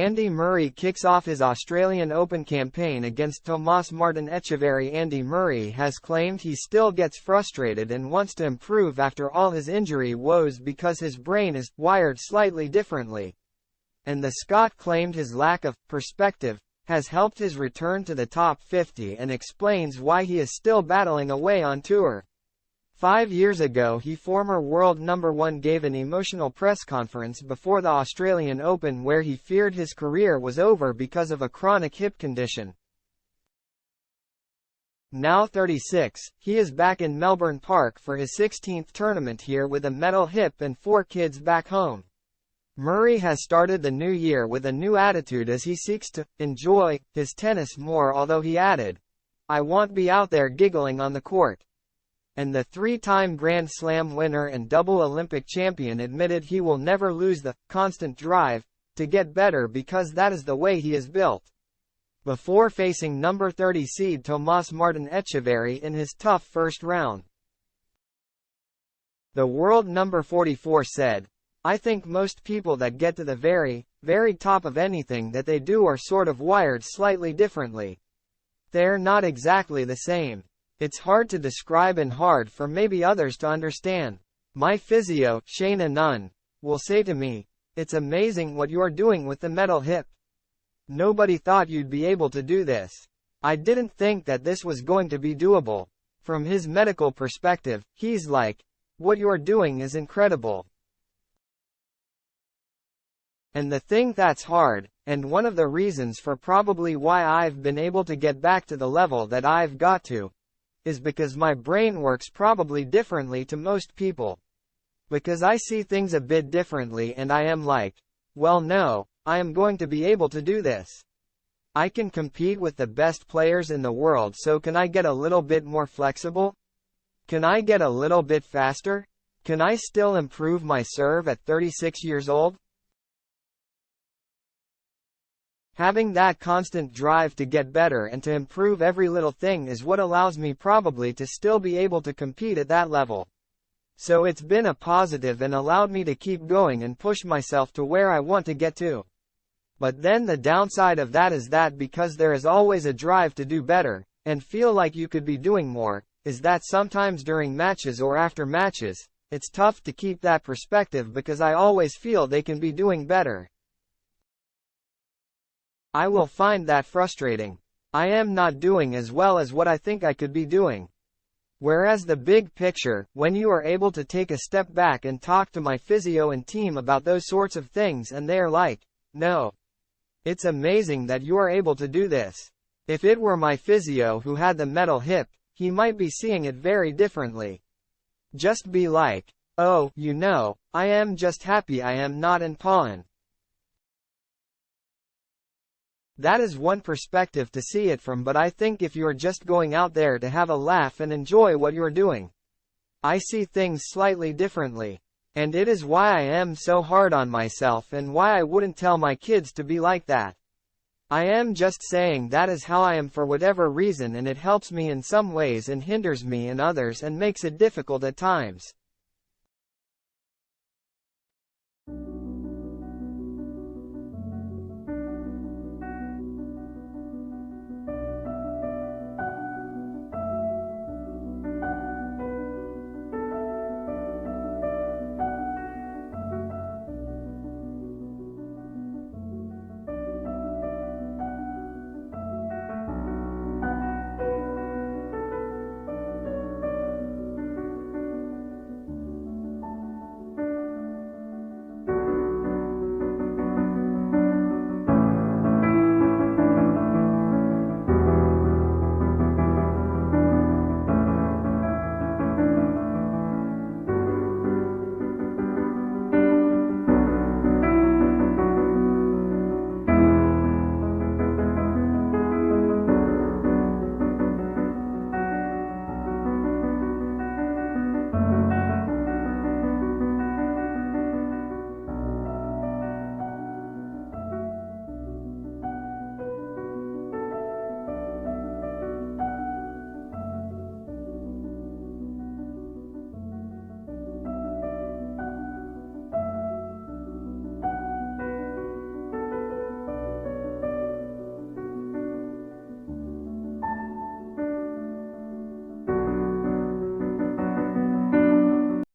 Andy Murray kicks off his Australian Open campaign against Tomás Martin Etcheverry. Andy Murray has claimed he still gets frustrated and wants to improve after all his injury woes because his brain is wired slightly differently. And the Scot claimed his lack of perspective has helped his return to the top 50 and explains why he is still battling away on tour. 5 years ago former world number 1 gave an emotional press conference before the Australian Open where he feared his career was over because of a chronic hip condition. Now 36, he is back in Melbourne Park for his 16th tournament here with a metal hip and 4 kids back home. Murray has started the new year with a new attitude as he seeks to enjoy his tennis more, although he added, "I won't be out there giggling on the court." And the 3-time Grand Slam winner and double Olympic champion admitted he will never lose the constant drive to get better because that is the way he is built. Before facing number 30 seed Tomás Martin Etcheverry in his tough first round, the world number 44 said, "I think most people that get to the very, very top of anything that they do are sort of wired slightly differently. They're not exactly the same. It's hard to describe and hard for maybe others to understand. My physio, Shayna Nunn, will say to me, 'It's amazing what you're doing with the metal hip. Nobody thought you'd be able to do this. I didn't think that this was going to be doable.'" From his medical perspective, he's like, "What you're doing is incredible. And the thing that's hard, and one of the reasons for probably why I've been able to get back to the level that I've got to, is because my brain works probably differently to most people. Because I see things a bit differently and I am like, well no, I am going to be able to do this. I can compete with the best players in the world, so can I get a little bit more flexible? Can I get a little bit faster? Can I still improve my serve at 36 years old?" Having that constant drive to get better and to improve every little thing is what allows me probably to still be able to compete at that level. So it's been a positive and allowed me to keep going and push myself to where I want to get to. But then the downside of that is that because there is always a drive to do better, and feel like you could be doing more, is that sometimes during matches or after matches, it's tough to keep that perspective because I always feel they can be doing better. I will find that frustrating. I am not doing as well as what I think I could be doing. Whereas the big picture, when you are able to take a step back and talk to my physio and team about those sorts of things and they are like, "No. It's amazing that you are able to do this." If it were my physio who had the metal hip, he might be seeing it very differently. Just be like, "Oh, you know, I am just happy I am not in pawn." That is one perspective to see it from, but I think if you're just going out there to have a laugh and enjoy what you're doing, I see things slightly differently. And it is why I am so hard on myself and why I wouldn't tell my kids to be like that. I am just saying that is how I am for whatever reason, and it helps me in some ways and hinders me in others and makes it difficult at times.